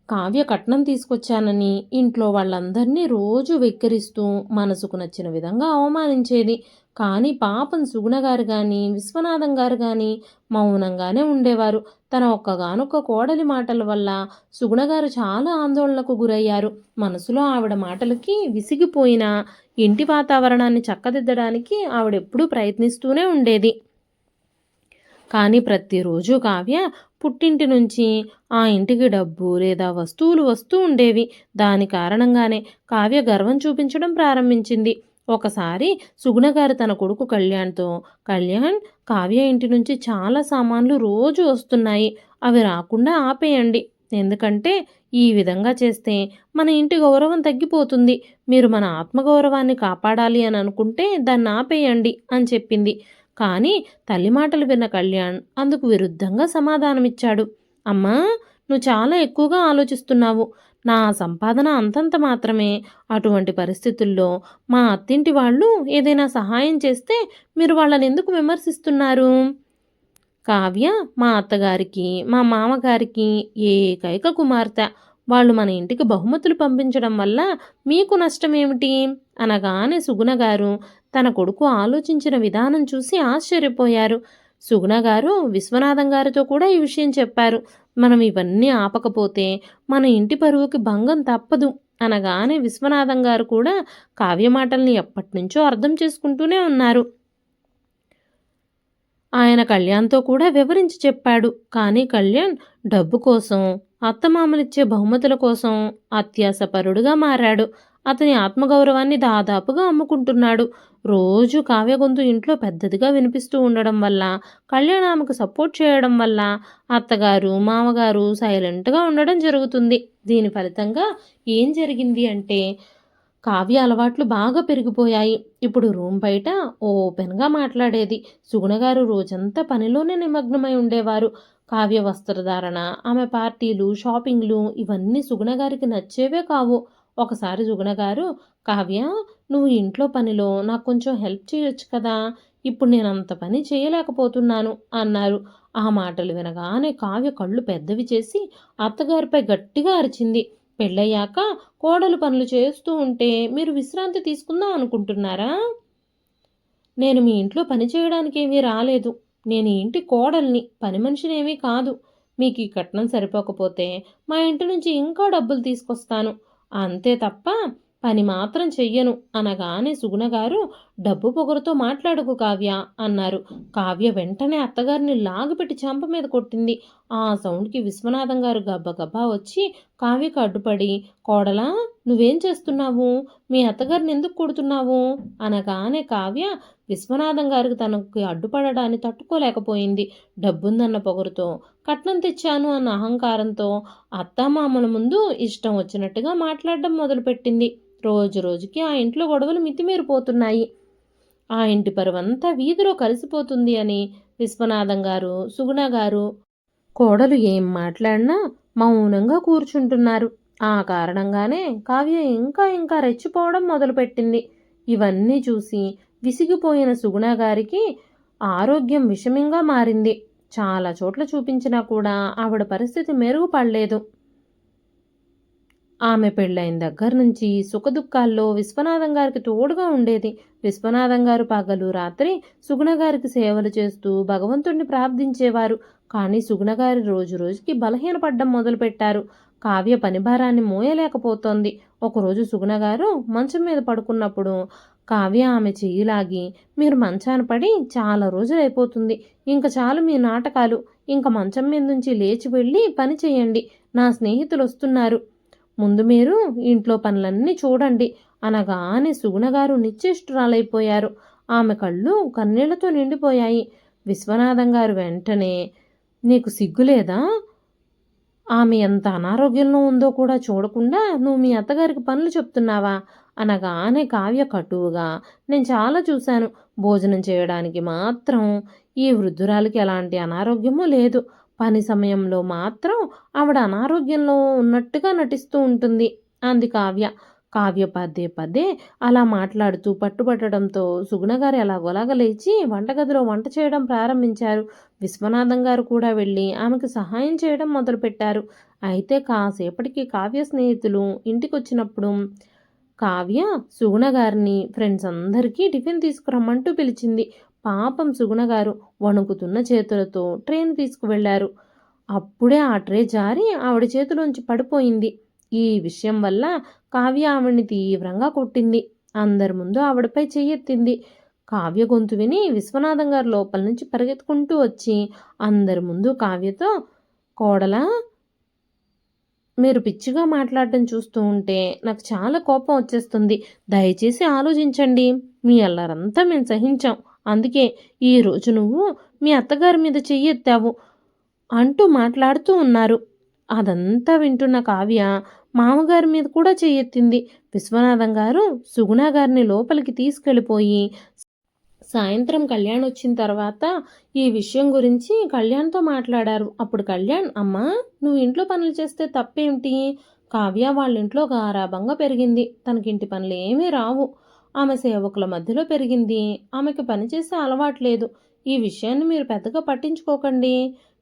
కావ్య కట్నం తీసుకొచ్చానని ఇంట్లో వాళ్ళందరినీ రోజు వెక్కిరిస్తూ మనసుకు నచ్చిన విధంగా అవమానించేది. కానీ పాపం సుగుణ గారు కానీ విశ్వనాథం గారు కానీ మౌనంగానే ఉండేవారు. తన ఒక్కగానొక్క కోడలి మాటల వల్ల సుగుణ గారు చాలా ఆందోళనకు గురయ్యారు. మనసులో ఆవిడ మాటలకి విసిగిపోయిన ఇంటి వాతావరణాన్ని చక్కదిద్దడానికి ఆవిడెప్పుడూ ప్రయత్నిస్తూనే ఉండేది. కానీ ప్రతిరోజు కావ్య పుట్టింటి నుంచి ఆ ఇంటికి డబ్బు లేదా వస్తువులు వస్తూ ఉండేవి. దాని కారణంగానే కావ్య గర్వం చూపించడం ప్రారంభించింది. ఒకసారి సుగుణ గారు తన కొడుకు కళ్యాణ్తో, కళ్యాణ్, కావ్య ఇంటి నుంచి చాలా సామాన్లు రోజు వస్తున్నాయి, అవి రాకుండా ఆపేయండి. ఎందుకంటే ఈ విధంగా చేస్తే మన ఇంటి గౌరవం తగ్గిపోతుంది. మీరు మన ఆత్మగౌరవాన్ని కాపాడాలి అని అనుకుంటే దాన్ని ఆపేయండి అని చెప్పింది. కానీ తల్లి మాటలు విన్న కళ్యాణ్ అందుకు విరుద్ధంగా సమాధానమిచ్చాడు. అమ్మా, నువ్వు చాలా ఎక్కువగా ఆలోచిస్తున్నావు. నా సంపాదన అంతంత మాత్రమే. అటువంటి పరిస్థితుల్లో మా అత్తింటి వాళ్ళు ఏదైనా సహాయం చేస్తే మీరు వాళ్ళని ఎందుకు విమర్శిస్తున్నారు? కావ్య మా అత్తగారికి, మా మామగారికి ఏకైక కుమార్తె. వాళ్ళు మన ఇంటికి బహుమతులు పంపించడం వల్ల మీకు నష్టమేమిటి అనగానే సుగుణ గారు తన కొడుకు ఆలోచించిన విధానం చూసి ఆశ్చర్యపోయారు. సుగుణ గారు విశ్వనాథం గారితో కూడా ఈ విషయం చెప్పారు. మనం ఇవన్నీ ఆపకపోతే మన ఇంటి పరువుకి భంగం తప్పదు అనగానే విశ్వనాథం గారు కూడా కావ్య మాటల్ని ఎప్పటినుంచో అర్థం చేసుకుంటూనే ఉన్నారు. ఆయన కళ్యాణ్తో కూడా వివరించి చెప్పాడు. కానీ కళ్యాణ్ డబ్బు కోసం, అత్తమామలిచ్చే బహుమతుల కోసం అత్యాసపరుడుగా మారాడు. అతని ఆత్మగౌరవాన్ని దాదాపుగా అమ్ముకుంటున్నాడు. రోజు కావ్య గొంతు ఇంట్లో పెద్దదిగా వినిపిస్తూ ఉండడం వల్ల, కళ్యాణ్ ఆమెకు సపోర్ట్ చేయడం వల్ల అత్తగారు, మామగారు సైలెంట్గా ఉండడం జరుగుతుంది. దీని ఫలితంగా ఏం జరిగింది అంటే కావ్య అలవాట్లు బాగా పెరిగిపోయాయి. ఇప్పుడు రూమ్ బయట ఓపెన్గా మాట్లాడేది. సుగుణగారు రోజంతా పనిలోనే నిమగ్నమై ఉండేవారు. కావ్య వస్త్రధారణ, ఆమె పార్టీలు, షాపింగ్లు ఇవన్నీ సుగుణగారికి నచ్చేవే కావు. ఒకసారి సుగుణగారు, కావ్య, నువ్వు ఇంట్లో పనిలో నాకు కొంచెం హెల్ప్ చేయొచ్చు కదా, ఇప్పుడు నేను అంత పని చేయలేకపోతున్నాను అన్నారు. ఆ మాటలు వినగానే కావ్య కళ్ళు పెద్దవి చేసి అత్తగారిపై గట్టిగా అరిచింది. పెళ్ళయ్యాక కోడలు పనులు చేస్తూ ఉంటే మీరు విశ్రాంతి తీసుకుందాం అనుకుంటున్నారా? నేను మీ ఇంట్లో పని చేయడానికి ఏమీ రాలేదు. నేను ఈ ఇంటి కోడల్ని, పని మనిషినేమీ కాదు. మీకు ఈ కట్నం సరిపోకపోతే మా ఇంటి నుంచి ఇంకా డబ్బులు తీసుకొస్తాను, అంతే తప్ప పని మాత్రం చెయ్యను అనగానే సుగుణగారు, డబ్బు పొగరుతో మాట్లాడుకు కావ్య అన్నారు. కావ్య వెంటనే అత్తగారిని లాగుపెట్టి చెంప మీద కొట్టింది. ఆ సౌండ్కి విశ్వనాథం గారు గబ్బగబ్బా వచ్చి కావ్యకు అడ్డుపడి, కోడలా, నువ్వేం చేస్తున్నావు? మీ అత్తగారిని ఎందుకు కొడుతున్నావు అనగానే కావ్య విశ్వనాథం గారికి తనకి అడ్డుపడడాన్ని తట్టుకోలేకపోయింది. డబ్బుందన్న పొగరుతో, కట్నం తెచ్చాను అన్న అహంకారంతో అత్తామామల ముందు ఇష్టం వచ్చినట్టుగా మాట్లాడడం మొదలుపెట్టింది. రోజు రోజుకి ఆ ఇంట్లో గొడవలు మితిమీరిపోతున్నాయి. ఆ ఇంటి పరువంతా వీధిలో కలిసిపోతుంది అని విశ్వనాథం గారు, సుగుణ గారు కోడలు ఏం మాట్లాడినా మౌనంగా కూర్చుంటున్నారు. ఆ కారణంగానే కావ్య ఇంకా ఇంకా రెచ్చిపోవడం మొదలుపెట్టింది. ఇవన్నీ చూసి విసిగిపోయిన సుగుణ గారికి ఆరోగ్యం విషమంగా మారింది. చాలా చోట్ల చూపించినా కూడా ఆవిడ పరిస్థితి మెరుగుపడలేదు. ఆమె పెళ్ళైన దగ్గర నుంచి సుఖదుఖాల్లో విశ్వనాథం గారికి తోడుగా ఉండేది. విశ్వనాథం గారు పగలు రాత్రి సుగుణ గారికి సేవలు చేస్తూ భగవంతుణ్ణి ప్రార్థించేవారు. కానీ సుగుణ గారి రోజు రోజుకి బలహీనపడ్డం మొదలుపెట్టారు. కావ్య పని భారాన్ని మోయలేకపోతోంది. ఒకరోజు సుగుణ గారు మంచం మీద పడుకున్నప్పుడు కావ్య ఆమె చెయ్యి లాగి, మీరు మంచాన పడి చాలా రోజులైపోతుంది. ఇంక చాలు మీ నాటకాలు. ఇంక మంచం మీద నుంచి లేచి వెళ్ళి పని చేయండి. నా స్నేహితులొస్తున్నారు. ముందు మీరు ఇంట్లో పనులన్నీ చూడండి అనగానే సుగుణగారు నిశ్చేష్టురాలైపోయారు. ఆమె కళ్ళు కన్నీళ్లతో నిండిపోయాయి. విశ్వనాథం గారు వెంటనే, నీకు సిగ్గులేదా? ఆమె ఎంత అనారోగ్యంలో ఉందో కూడా చూడకుండా నువ్వు మీ అత్తగారికి పనులు చెప్తున్నావా అనగానే కావ్య కటువుగా, నేను చాలా చూశాను. భోజనం చేయడానికి మాత్రం ఈ వృద్ధురాలికి ఎలాంటి అనారోగ్యమూ లేదు. పని సమయంలో మాత్రం ఆవిడ అనారోగ్యంలో ఉన్నట్టుగా నటిస్తూ ఉంటుంది అంది కావ్య. కావ్య పదే పదే అలా మాట్లాడుతూ పట్టుబట్టడంతో సుగుణగారు ఎలాగోలాగ లేచి వంటగదిలో వంట చేయడం ప్రారంభించారు. విశ్వనాథం గారు కూడా వెళ్ళి ఆమెకు సహాయం చేయడం మొదలుపెట్టారు. అయితే కాసేపటికి కావ్య స్నేహితులు ఇంటికొచ్చినప్పుడు కావ్య సుగుణగారిని ఫ్రెండ్స్ అందరికీ టిఫిన్ తీసుకురమ్మంటూ పిలిచింది. పాపం సుగుణగారు వణుకుతున్న చేతులతో ట్రేన్ తీసుకువెళ్లారు. అప్పుడే ఆ ట్రే జారి ఆవిడ చేతిలోంచి పడిపోయింది. ఈ విషయం వల్ల కావ్య ఆవిడ్ని తీవ్రంగా కొట్టింది. అందరి ముందు ఆవిడపై చెయ్యెత్తింది. కావ్య గొంతు విని విశ్వనాథం గారు లోపల నుంచి పరిగెత్తుకుంటూ వచ్చి అందరి ముందు కావ్యతో, కోడలా, మీరు పిచ్చిగా మాట్లాడటం చూస్తూ ఉంటే నాకు చాలా కోపం వచ్చేస్తుంది. దయచేసి ఆలోచించండి. మీ అల్లరంతా మేము సహించాం. అందుకే ఈరోజు నువ్వు మీ అత్తగారి మీద చెయ్యెత్తావు అంటూ మాట్లాడుతూ ఉన్నారు. అదంతా వింటున్న కావ్య మామగారి మీద కూడా చెయ్యెత్తింది. విశ్వనాథం గారు సుగుణ గారిని లోపలికి తీసుకెళ్ళిపోయి సాయంత్రం కళ్యాణ్ వచ్చిన తర్వాత ఈ విషయం గురించి కళ్యాణ్తో మాట్లాడారు. అప్పుడు కళ్యాణ్, అమ్మా, నువ్వు ఇంట్లో పనులు చేస్తే తప్పేమిటి? కావ్య వాళ్ళ ఇంట్లో గారాబంగా పెరిగింది. తనకింటి పనులు ఏమీ రావు. ఆమె సేవకుల మధ్యలో పెరిగింది. ఆమెకి పనిచేసే అలవాట్లేదు. ఈ విషయాన్ని మీరు పెద్దగా పట్టించుకోకండి.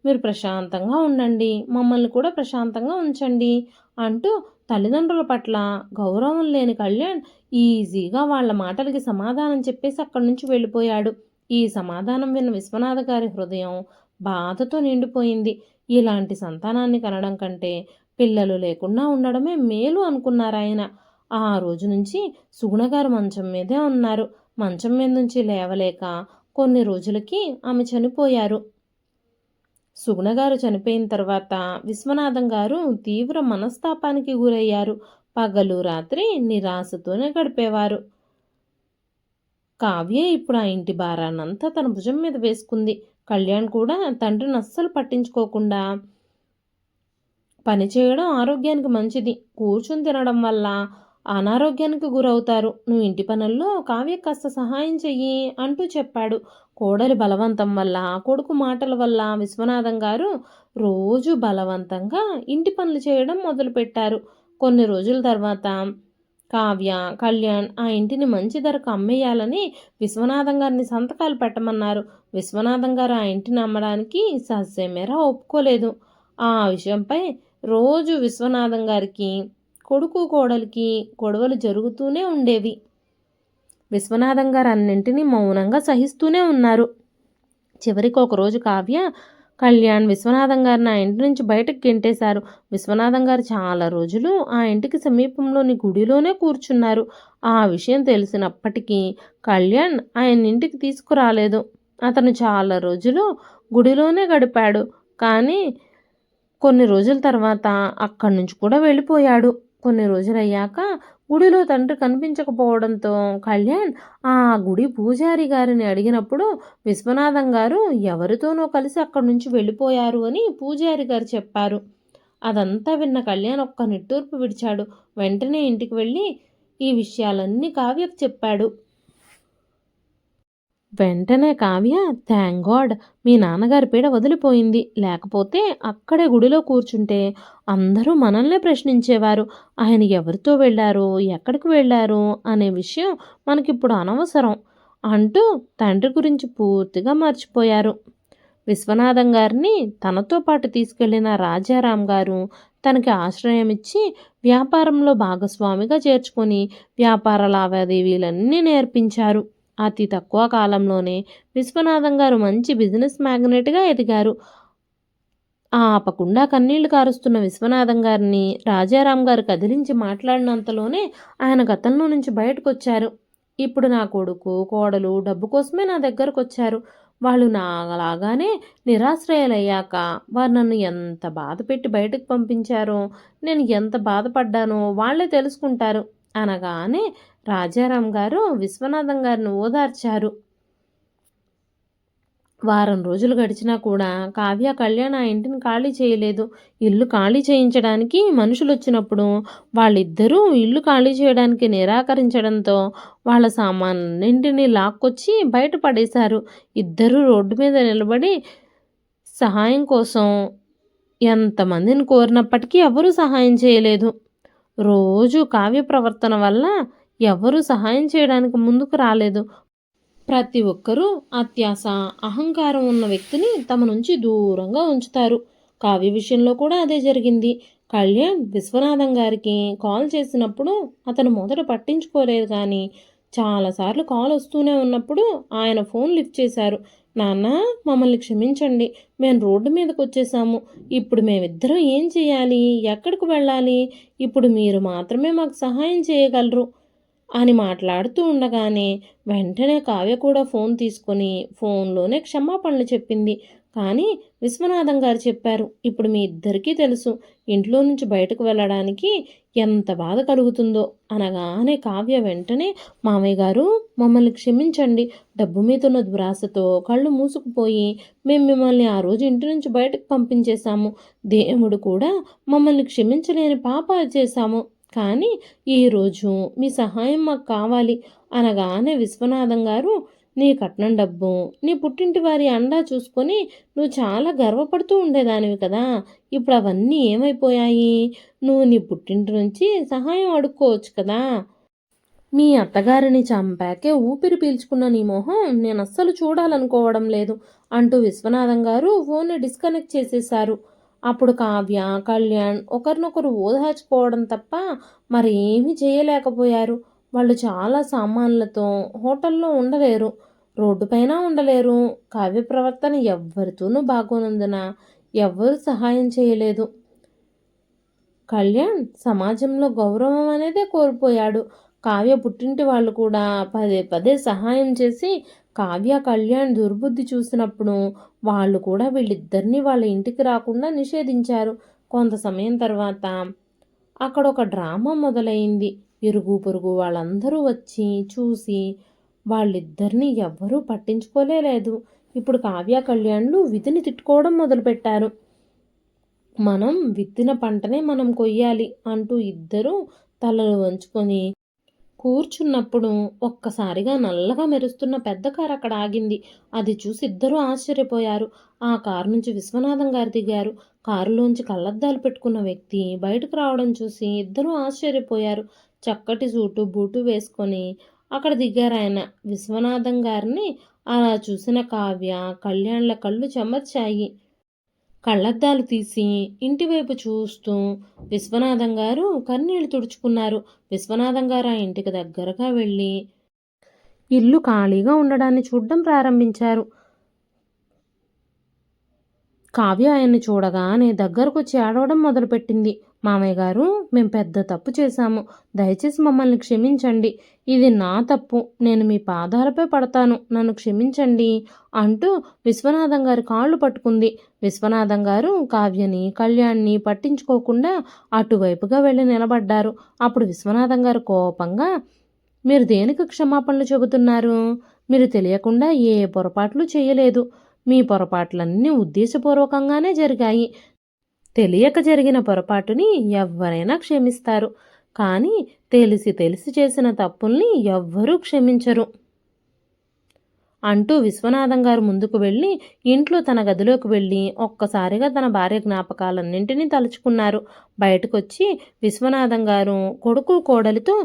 మీరు ప్రశాంతంగా ఉండండి. మమ్మల్ని కూడా ప్రశాంతంగా ఉంచండి అంటూ తల్లిదండ్రుల పట్ల గౌరవం లేని కళ్యాణ్ ఈజీగా వాళ్ళ మాటలకి సమాధానం చెప్పేసి అక్కడి నుంచి వెళ్ళిపోయాడు. ఈ సమాధానం విన్న విశ్వనాథ గారి హృదయం బాధతో నిండిపోయింది. ఇలాంటి సంతానాన్ని కనడం కంటే పిల్లలు లేకుండా ఉండడమే మేలు అనుకున్నారాయన. ఆ రోజు నుంచి సుగుణగారు మంచం మీదే ఉన్నారు. మంచం మీద నుంచి లేవలేక కొన్ని రోజులకి ఆమె చనిపోయారు. సుగుణగారు చనిపోయిన తర్వాత విశ్వనాథం గారు తీవ్ర మనస్తాపానికి గురయ్యారు. పగలు రాత్రి నిరాశతోనే గడిపేవారు. కావ్య ఇప్పుడు ఆ ఇంటి భారాన్నంతా తన భుజం మీద వేసుకుంది. కళ్యాణ్ కూడా తండ్రిని అస్సలు పట్టించుకోకుండా, పని చేయడం ఆరోగ్యానికి మంచిది, కూర్చుని తినడం వల్ల అనారోగ్యానికి గురవుతారు, నువ్వు ఇంటి పనుల్లో కావ్య కాస్త సహాయం చెయ్యి అంటూ చెప్పాడు. కోడలి బలవంతం వల్ల, కొడుకు మాటల వల్ల విశ్వనాథం గారు రోజు బలవంతంగా ఇంటి పనులు చేయడం మొదలుపెట్టారు. కొన్ని రోజుల తర్వాత కావ్య, కళ్యాణ్ ఆ ఇంటిని మంచి ధరకు అమ్మేయాలని విశ్వనాథం గారిని సంతకాలు పెట్టమన్నారు. విశ్వనాథం గారు ఆ ఇంటిని అమ్మడానికి ససేమేరా ఒప్పుకోలేదు. ఆ విషయంపై రోజు విశ్వనాథం గారికి కొడుకు కోడలికి గొడవలు జరుగుతూనే ఉండేవి. విశ్వనాథం గారు అన్నింటినీ మౌనంగా సహిస్తూనే ఉన్నారు. చివరికి ఒకరోజు కావ్య, కళ్యాణ్ విశ్వనాథం గారిని ఆ ఇంటి నుంచి బయటకు గెంటేశారు. విశ్వనాథం గారు చాలా రోజులు ఆ ఇంటికి సమీపంలోని గుడిలోనే కూర్చున్నారు. ఆ విషయం తెలిసినప్పటికీ కళ్యాణ్ ఆయన ఇంటికి తీసుకురాలేదు. అతను చాలా రోజులు గుడిలోనే గడిపాడు. కానీ కొన్ని రోజుల తర్వాత అక్కడి నుంచి కూడా వెళ్ళిపోయాడు. కొన్ని రోజులయ్యాక గుడిలో తండ్రి కనిపించకపోవడంతో కళ్యాణ్ ఆ గుడి పూజారి గారిని అడిగినప్పుడు విశ్వనాథం గారు ఎవరితోనో కలిసి అక్కడి నుంచి వెళ్ళిపోయారు అని పూజారి గారు చెప్పారు. అదంతా విన్న కళ్యాణ్ ఒక్క నిట్టూర్పు విడిచాడు. వెంటనే ఇంటికి వెళ్ళి ఈ విషయాలన్నీ కావ్యకు చెప్పాడు. వెంటనే కావ్య, థ్యాంక్ గాడ్, మీ నాన్నగారి పీడ వదిలిపోయింది. లేకపోతే అక్కడే గుడిలో కూర్చుంటే అందరూ మనల్నే ప్రశ్నించేవారు. ఆయన ఎవరితో వెళ్ళారు, ఎక్కడికి వెళ్ళారు అనే విషయం మనకిప్పుడు అనవసరం అంటూ తండ్రి గురించి పూర్తిగా మర్చిపోయారు. విశ్వనాథం గారిని తనతో పాటు తీసుకెళ్లిన రాజారాం గారు తనకి ఆశ్రయం ఇచ్చి వ్యాపారంలో భాగస్వామిగా చేర్చుకొని వ్యాపార లావాదేవీలన్నీ నేర్పించారు. అతి తక్కువ కాలంలోనే విశ్వనాథం గారు మంచి బిజినెస్ మ్యాగ్నెట్గా ఎదిగారు. ఆపకుండా కన్నీళ్లు కారుస్తున్న విశ్వనాథం గారిని రాజారాం గారు కదిలించి మాట్లాడినంతలోనే ఆయన గతంలో నుంచి బయటకు వచ్చారు. ఇప్పుడు నా కొడుకు, కోడలు డబ్బు కోసమే నా దగ్గరకొచ్చారు. వాళ్ళు నాలాగానే నిరాశ్రయులయ్యాక వారు నన్ను ఎంత బాధపెట్టి బయటకు పంపించారో, నేను ఎంత బాధపడ్డానో వాళ్ళే తెలుసుకుంటారు అనగానే రాజారాం గారు విశ్వనాథం గారిని ఓదార్చారు. వారం రోజులు గడిచినా కూడా కావ్య, కళ్యాణ్ ఆ ఇంటిని ఖాళీ చేయలేదు. ఇల్లు ఖాళీ చేయించడానికి మనుషులొచ్చినప్పుడు వాళ్ళిద్దరూ ఇల్లు ఖాళీ చేయడానికి నిరాకరించడంతో వాళ్ళ సామాన్నింటినీ లాక్కొచ్చి బయట పడేశారు. ఇద్దరూ రోడ్డు మీద నిలబడి సహాయం కోసం ఎంతమందిని కోరినప్పటికీ ఎవరూ సహాయం చేయలేదు. రోజు కావ్య ప్రవర్తన వల్ల ఎవరూ సహాయం చేయడానికి ముందుకు రాలేదు. ప్రతి ఒక్కరూ అత్యాశ, అహంకారం ఉన్న వ్యక్తిని తమ నుంచి దూరంగా ఉంచుతారు. కావ్య విషయంలో కూడా అదే జరిగింది. కళ్యాణ్ విశ్వనాథం గారికి కాల్ చేసినప్పుడు అతను మొదట పట్టించుకోలేదు, కానీ చాలాసార్లు కాల్ వస్తూనే ఉన్నప్పుడు ఆయన ఫోన్ లిఫ్ట్ చేశారు. నాన్న, మమ్మల్ని క్షమించండి, మేము రోడ్డు మీదకి వచ్చేసాము. ఇప్పుడు మేమిద్దరం ఏం చేయాలి, ఎక్కడికి వెళ్ళాలి, ఇప్పుడు మీరు మాత్రమే మాకు సహాయం చేయగలరు అని మాట్లాడుతూ ఉండగానే వెంటనే కావ్య కూడా ఫోన్ తీసుకొని ఫోన్లోనే క్షమాపణలు చెప్పింది. కానీ విశ్వనాథం గారు చెప్పారు, ఇప్పుడు మీ ఇద్దరికీ తెలుసు ఇంట్లో నుంచి బయటకు వెళ్ళడానికి ఎంత బాధ కలుగుతుందో అనగానే కావ్య వెంటనే, మామయ్య గారు మమ్మల్ని క్షమించండి, డబ్బు మీదున్న దురాశతో కళ్ళు మూసుకుపోయి మేము మిమ్మల్ని ఆ రోజు ఇంటి నుంచి బయటకు పంపించేశాము. దేవుడు కూడా మమ్మల్ని క్షమించలేని పాపాలు చేశాము, కానీ ఈరోజు మీ సహాయం మాకు కావాలి అనగానే విశ్వనాథం గారు, నీ కట్నం డబ్బు, నీ పుట్టింటి వారి అండా చూసుకొని నువ్వు చాలా గర్వపడుతూ ఉండేదానివి కదా, ఇప్పుడు అవన్నీ ఏమైపోయాయి? నువ్వు నీ పుట్టింటి నుంచి సహాయం అడుక్కోవచ్చు కదా. మీ అత్తగారిని చంపాకే ఊపిరి పీల్చుకున్న నీ మొహం నేను అస్సలు చూడాలనుకోవడం లేదు అంటూ విశ్వనాథం గారు ఫోన్ని డిస్కనెక్ట్ చేసేశారు. అప్పుడు కావ్య, కళ్యాణ్ ఒకరినొకరు ఓదార్చుకోవడం తప్ప మరేమీ చేయలేకపోయారు. వాళ్ళు చాలా సామాన్లతో హోటల్లో ఉండలేరు, రోడ్డుపైన ఉండలేరు. కావ్య ప్రవర్తన ఎవ్వరితోనూ బాగోనందున ఎవ్వరూ సహాయం చేయలేదు. కళ్యాణ్ సమాజంలో గౌరవం అనేదే కోల్పోయాడు. కావ్య పుట్టింటి వాళ్ళు కూడా పదే పదే సహాయం చేసి కావ్య, కళ్యాణ్ దుర్బుద్ధి చూసినప్పుడు వాళ్ళు కూడా వీళ్ళిద్దరినీ వాళ్ళ ఇంటికి రాకుండా నిషేధించారు. కొంత సమయం తర్వాత అక్కడ ఒక డ్రామా మొదలైంది. ఇరుగు పొరుగు వాళ్ళందరూ వచ్చి చూసి వాళ్ళిద్దరినీ ఎవ్వరూ పట్టించుకోలేదు. ఇప్పుడు కావ్య, కళ్యాణ్లు విధిని తిట్టుకోవడం మొదలుపెట్టారు. మనం విత్తిన పంటనే మనం కొయ్యాలి అంటూ ఇద్దరూ తలలు వంచుకొని కూర్చున్నప్పుడు ఒక్కసారిగా నల్లగా మెరుస్తున్న పెద్ద కారు అక్కడ ఆగింది. అది చూసి ఇద్దరూ ఆశ్చర్యపోయారు. ఆ కారు నుంచి విశ్వనాథం గారు దిగారు. కారులోంచి కళ్ళద్దాలు పెట్టుకున్న వ్యక్తి బయటకు రావడం చూసి ఇద్దరూ ఆశ్చర్యపోయారు. చక్కటి సూటు, బూటు వేసుకొని అక్కడ దిగారు ఆయన. విశ్వనాథం గారిని అలా చూసిన కావ్య, కళ్యాణ్ల కళ్ళు చెమర్చాయి. కళ్ళద్దాలు తీసి ఇంటివైపు చూస్తూ విశ్వనాథం గారు కన్నీళ్లు తుడుచుకున్నారు. విశ్వనాథం గారు ఆ ఇంటికి దగ్గరగా వెళ్ళి ఇల్లు ఖాళీగా ఉండడాన్ని చూడడం ప్రారంభించారు. కావ్య ఆయన్ని చూడగానే దగ్గరకొచ్చి ఏడవడం మొదలుపెట్టింది. మామయ్య గారు, మేము పెద్ద తప్పు చేశాము, దయచేసి మమ్మల్ని క్షమించండి, ఇది నా తప్పు, నేను మీ పాదాలపై పడతాను, నన్ను క్షమించండి అంటూ విశ్వనాథం గారి కాళ్ళు పట్టుకుంది. విశ్వనాథం గారు కావ్యని, కళ్యాణ్ని పట్టించుకోకుండా అటువైపుగా వెళ్ళి నిలబడ్డారు. అప్పుడు విశ్వనాథం గారు కోపంగా, మీరు దేనికి క్షమాపణలు చెబుతున్నారు? మీరు తెలియకుండా ఏ పొరపాట్లు చేయలేదు, మీ పొరపాట్లన్నీ ఉద్దేశపూర్వకంగానే జరిగాయి. తెలియక జరిగిన పొరపాటుని ఎవ్వరైనా క్షమిస్తారు, కానీ తెలిసి తెలిసి చేసిన తప్పుల్ని ఎవ్వరూ క్షమించరు అంటూ విశ్వనాథం గారు ముందుకు వెళ్ళి ఇంట్లో తన గదిలోకి వెళ్ళి ఒక్కసారిగా తన భార్య జ్ఞాపకాలన్నింటినీ తలుచుకున్నారు. బయటకొచ్చి విశ్వనాథం గారు కొడుకు, కోడలితో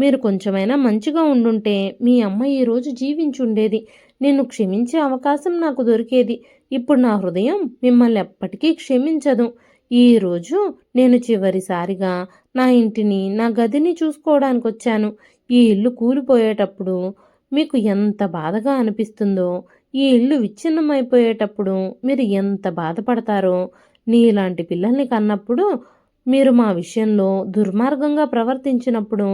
మీరు కొంచెమైనా మంచిగా ఉండుంటే మీ అమ్మ ఈరోజు జీవించుండేది, నిన్ను క్షమించే అవకాశం నాకు దొరికేది. ఇప్పుడు నా హృదయం మిమ్మల్ని ఎప్పటికీ క్షమించదు. ఈరోజు నేను చివరిసారిగా నా ఇంటిని, నా గదిని చూసుకోవడానికి వచ్చాను. ఈ ఇల్లు కూలిపోయేటప్పుడు మీకు ఎంత బాధగా అనిపిస్తుందో, ఈ ఇల్లు విచ్ఛిన్నమైపోయేటప్పుడు మీరు ఎంత బాధపడతారో, నీలాంటి పిల్లల్ని కన్నప్పుడు, మీరు మా విషయంలో దుర్మార్గంగా ప్రవర్తించినప్పుడు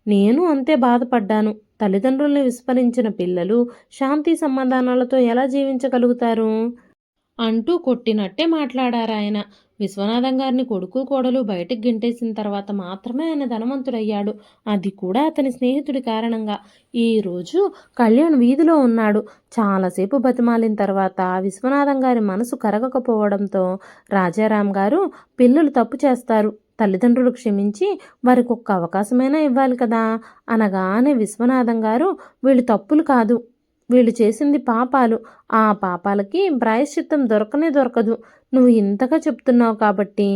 నేను అంతే బాధపడ్డాను. తల్లిదండ్రుల్ని విస్మరించిన పిల్లలు శాంతి సమాధానాలతో ఎలా జీవించగలుగుతారు అంటూ కొట్టినట్టే మాట్లాడారాయన. విశ్వనాథం గారిని కొడుకు కోడలు బయటికి గెంటేసిన తర్వాత మాత్రమే ఆయన ధనవంతుడయ్యాడు. అది కూడా అతని స్నేహితుడి కారణంగా. ఈరోజు కళ్యాణ్ వీధిలో ఉన్నాడు. చాలాసేపు బతిమాలిన తర్వాత విశ్వనాథం గారి మనసు కరగకపోవడంతో రాజారాం గారు పిల్లలు తప్పు చేస్తారు, తల్లిదండ్రులు క్షమించి వారికి ఒక్క అవకాశమైనా ఇవ్వాలి కదా అనగానే విశ్వనాథం గారు వీళ్ళు తప్పులు కాదు, వీళ్ళు చేసింది పాపాలు, ఆ పాపాలకి ప్రాయశ్చిత్తం దొరకనే దొరకదు. నువ్వు ఇంతగా చెప్తున్నావు కాబట్టి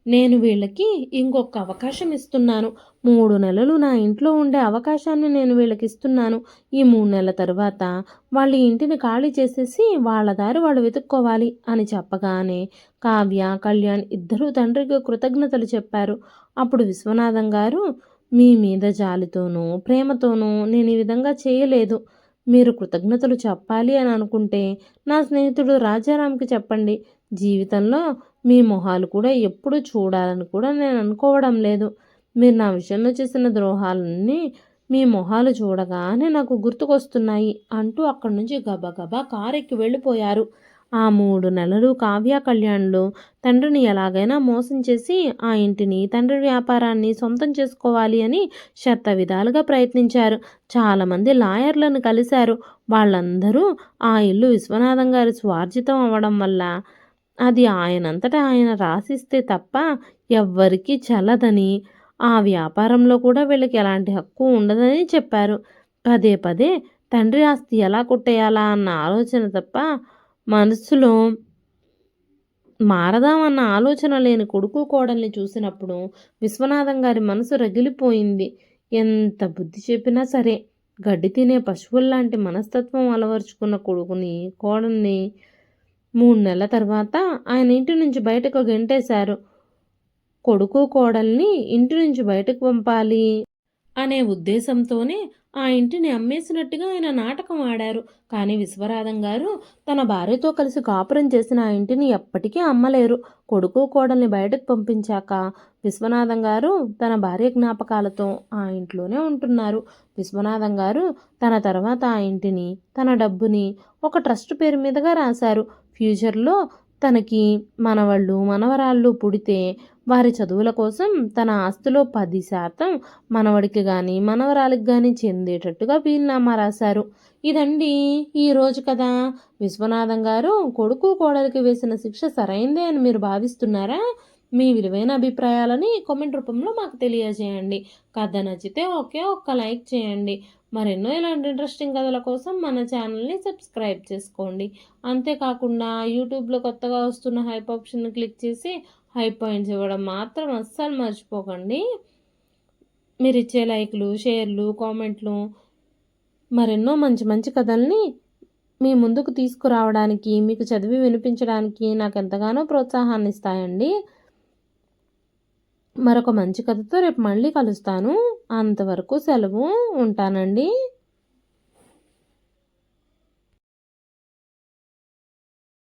నేను వీళ్ళకి ఇంకొక అవకాశం ఇస్తున్నాను. 3 నెలలు నా ఇంట్లో ఉండే అవకాశాన్ని నేను వీళ్ళకి ఇస్తున్నాను. ఈ 3 నెలల తరువాత వాళ్ళ ఇంటిని ఖాళీ చేసేసి వాళ్ళ దారి వాళ్ళు వెతుక్కోవాలి అని చెప్పగానే కావ్య, కళ్యాణ్ ఇద్దరూ తండ్రికి కృతజ్ఞతలు చెప్పారు. అప్పుడు విశ్వనాథం గారు, మీ మీద జాలితోనూ ప్రేమతోనూ నేను ఈ విధంగా చేయలేదు. మీరు కృతజ్ఞతలు చెప్పాలి అని అనుకుంటే నా స్నేహితుడు రాజారాంకి చెప్పండి. జీవితంలో మీ మొహాలు కూడా ఎప్పుడు చూడాలని కూడా నేను అనుకోవడం లేదు. మీరు నా విషయంలో చేసిన ద్రోహాలన్నీ మీ మొహాలు చూడగానే నాకు గుర్తుకొస్తున్నాయి అంటూ అక్కడి నుంచి గబగబా కారెక్కి వెళ్ళిపోయారు. ఆ 3 నెలలు కావ్య, కళ్యాణ్లు తండ్రిని ఎలాగైనా మోసం చేసి ఆ ఇంటిని, తండ్రి వ్యాపారాన్ని సొంతం చేసుకోవాలి అని శతవిధాలుగా ప్రయత్నించారు. చాలామంది లాయర్లను కలిశారు. వాళ్ళందరూ ఆ ఇల్లు విశ్వనాథం గారి స్వార్జితం అవ్వడం వల్ల అది ఆయనంతటా ఆయన రాసిస్తే తప్ప ఎవ్వరికీ చెల్లదని, ఆ వ్యాపారంలో కూడా వీళ్ళకి ఎలాంటి హక్కు ఉండదని చెప్పారు. పదే పదే తండ్రి ఆస్తి ఎలా కొట్టేయాలా అన్న ఆలోచన తప్ప మనసులో మారదామన్న ఆలోచన లేని కొడుకు కోడల్ని చూసినప్పుడు విశ్వనాథం గారి మనసు రగిలిపోయింది. ఎంత బుద్ధి చెప్పినా సరే గడ్డి తినే పశువుల్లాంటి మనస్తత్వం అలవరుచుకున్న కొడుకుని, కోడల్ని 3 నెలల తర్వాత ఆయన ఇంటి నుంచి బయటకు గెంటేశారు. కొడుకు కోడల్ని ఇంటి నుంచి బయటకు పంపాలి అనే ఉద్దేశంతోనే ఆ ఇంటిని అమ్మేసినట్టుగా ఆయన నాటకం ఆడారు. కానీ విశ్వనాథం గారు తన భార్యతో కలిసి కాపురం చేసిన ఆ ఇంటిని ఎప్పటికీ అమ్మలేరు. కొడుకు కోడల్ని బయటకు పంపించాక విశ్వనాథం గారు తన భార్య జ్ఞాపకాలతో ఆ ఇంట్లోనే ఉంటున్నారు. విశ్వనాథం గారు తన తర్వాత ఆ ఇంటిని, తన డబ్బుని ఒక ట్రస్ట్ పేరు మీదుగా రాశారు. ఫ్యూచర్లో తనకి మనవళ్ళు, మనవరాళ్ళు పుడితే వారి చదువుల కోసం తన ఆస్తిలో 10% మనవడికి కానీ మనవరాలికి కానీ చెందేటట్టుగా వీలునామా రాశారు. ఇదండి ఈరోజు కదా. విశ్వనాథం గారు కొడుకు కోడలికి వేసిన శిక్ష సరైందే అని మీరు భావిస్తున్నారా? మీ విలువైన అభిప్రాయాలని కామెంట్ రూపంలో మాకు తెలియజేయండి. కథ నచ్చితే ఒక్క లైక్ చేయండి. మరెన్నో ఇలాంటి ఇంట్రెస్టింగ్ కథల కోసం మన ఛానల్ని సబ్స్క్రైబ్ చేసుకోండి. అంతేకాకుండా యూట్యూబ్లో కొత్తగా వస్తున్న హైప్ ఆప్షన్ని క్లిక్ చేసి హై పాయింట్స్ ఇవ్వడం మాత్రం అస్సలు మర్చిపోకండి. మీరు ఇచ్చే లైక్లు, షేర్లు, కామెంట్లు మరెన్నో మంచి మంచి కథల్ని మీ ముందుకు తీసుకురావడానికి, మీకు చదివి వినిపించడానికి నాకు ఎంతగానో ప్రోత్సాహాన్ని ఇస్తాయండి. మరొక మంచి కథతో రేపు మళ్ళీ కలుస్తాను. అంతవరకు సెలవు. ఉంటానండి.